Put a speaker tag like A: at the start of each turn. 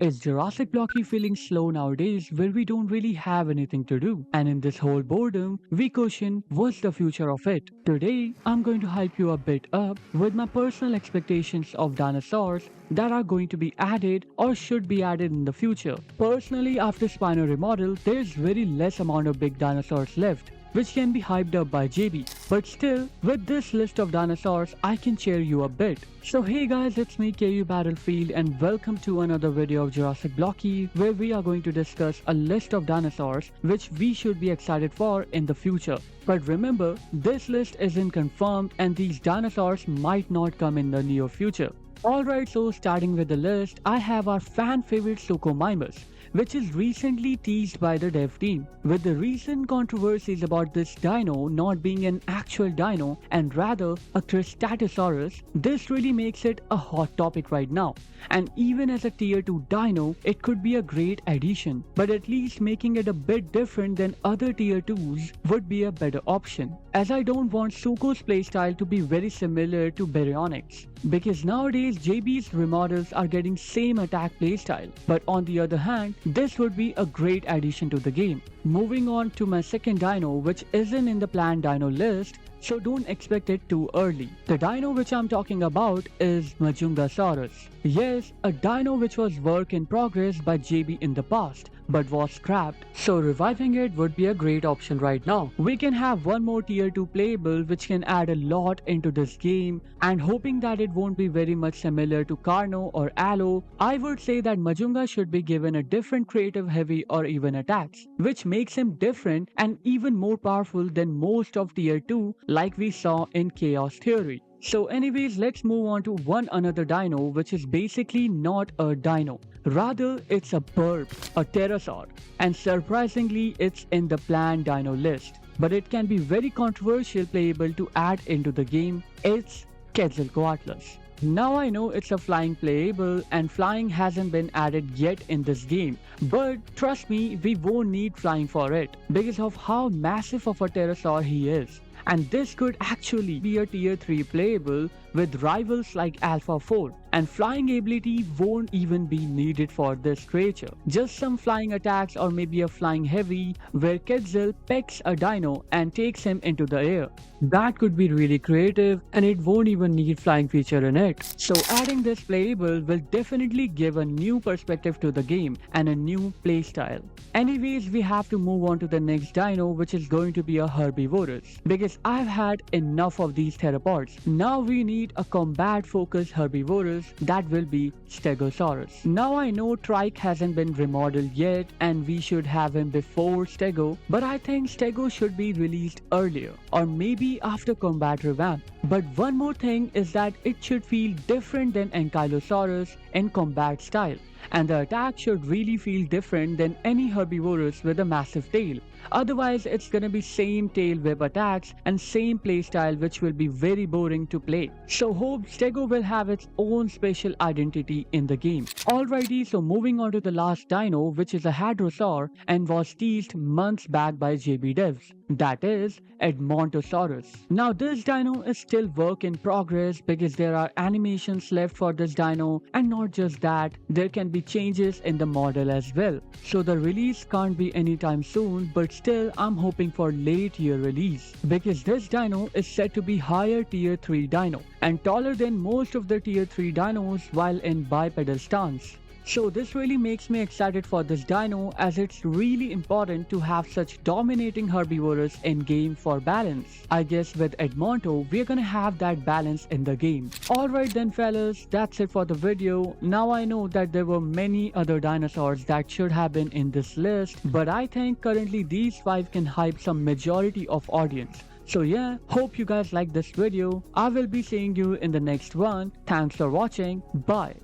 A: Is Jurassic Blocky feeling slow nowadays where we don't really have anything to do? And in this whole boredom, we question what's the future of it? Today, I'm going to hype you a bit up with my personal expectations of dinosaurs that are going to be added or should be added in the future. Personally, after Spino Remodel, there's very less amount of big dinosaurs left, which can be hyped up by JB. But still, with this list of dinosaurs, I can cheer you a bit. So hey guys, it's me KU Battlefield and welcome to another video of Jurassic Blocky, where we are going to discuss a list of dinosaurs which we should be excited for in the future. But remember, this list isn't confirmed and these dinosaurs might not come in the near future. Alright, so starting with the list, I have our fan favorite Suchomimus, which is recently teased by the dev team. With the recent controversies about this dino not being an actual dino and rather a Cristatosaurus, this really makes it a hot topic right now. And even as a tier 2 dino, it could be a great addition, but at least making it a bit different than other tier 2s would be a better option. As I don't want Suko's playstyle to be very similar to Baryonyx, because nowadays JB's remodels are getting same attack playstyle, but on the other hand, this would be a great addition to the game. Moving on to my second dino, which isn't in the planned dino list, so don't expect it too early. The dino which I'm talking about is Majungasaurus. Yes, a dino which was work in progress by JB in the past, but was scrapped, so reviving it would be a great option right now. We can have one more tier 2 playable which can add a lot into this game, and hoping that it won't be very much similar to Carno or Allo, I would say that Majunga should be given a different creative heavy or even attacks, which makes him different and even more powerful than most of tier 2 like we saw in Chaos Theory. So anyways, let's move on to one another dino which is basically not a dino. Rather, it's a burp, a pterosaur, and surprisingly it's in the planned dino list. But it can be very controversial playable to add into the game. It's Quetzalcoatlus. Now I know it's a flying playable and flying hasn't been added yet in this game, but trust me, we won't need flying for it because of how massive of a pterosaur he is. And this could actually be a tier 3 playable with rivals like Alpha 4, and flying ability won't even be needed for this creature. Just some flying attacks or maybe a flying heavy where Quetzal pecks a dino and takes him into the air. That could be really creative and it won't even need flying feature in it. So adding this playable will definitely give a new perspective to the game and a new playstyle. Anyways, we have to move on to the next dino, which is going to be a herbivorous, because I've had enough of these theropods. Now we need a combat focused herbivorous that will be Stegosaurus. Now I know Trike hasn't been remodeled yet and we should have him before Stego, but I think Stego should be released earlier or maybe after combat revamp. But one more thing is that it should feel different than Ankylosaurus in combat style, and the attack should really feel different than any herbivorous with a massive tail. Otherwise, it's gonna be same tail whip attacks and same playstyle which will be very boring to play. So hope Stego will have its own special identity in the game. Alrighty, so moving on to the last dino, which is a hadrosaur and was teased months back by JB devs. That is Edmontosaurus. Now this dino is still work in progress because there are animations left for this dino, and not just that, there can be changes in the model as well. So the release can't be anytime soon, but still I'm hoping for late year release because this dino is said to be higher tier 3 dino and taller than most of the tier 3 dinos while in bipedal stance. So this really makes me excited for this dino as it's really important to have such dominating herbivorous in game for balance. I guess with Edmonto, we're gonna have that balance in the game. Alright then fellas, that's it for the video. Now I know that there were many other dinosaurs that should have been in this list, but I think currently these 5 can hype some majority of audience. So yeah, hope you guys like this video. I will be seeing you in the next one. Thanks for watching. Bye.